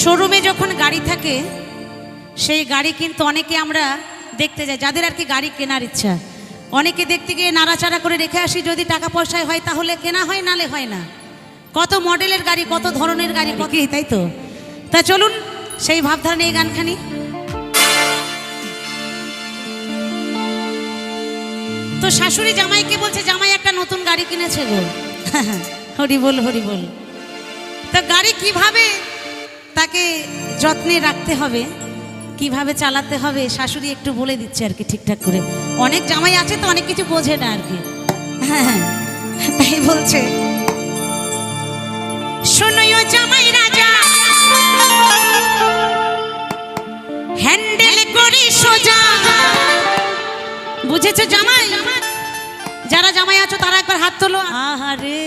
শোরুমে যখন গাড়ি থাকে সেই গাড়ি কিন্তু অনেকে আমরা দেখতে যাই, যাদের আর কি গাড়ি কেনার ইচ্ছা, অনেকে দেখতে গিয়ে নাড়াচাড়া করে রেখে আসি, যদি টাকা পয়সায় হয় তাহলে কেনা হয়, নালে হয় না। কত মডেলের গাড়ি, কত ধরনের গাড়ি কি, তাই তো? তা চলুন সেই ভাবধারা নিয়ে গানখানি। তো শাশুড়ি জামাইকে বলছে, জামাই একটা নতুন গাড়ি কিনেছে গো। হরি বল হরি বল। তো গাড়ি কিভাবে তাকে যত্নে রাখতে হবে, কিভাবে চালাতে হবে, শাশুড়ি একটু বলে দিচ্ছে আর কি ঠিকঠাক করে। অনেক জামাই আছে তো অনেক কিছু বোঝে না আর কি। হ্যাঁ, তাই বলছে, শোনো জামাই রাজা, হ্যান্ডেল করি সোজা। বুঝেছো জামাই? যারা জামাই আছো তারা একবার হাত তোলো। আহারে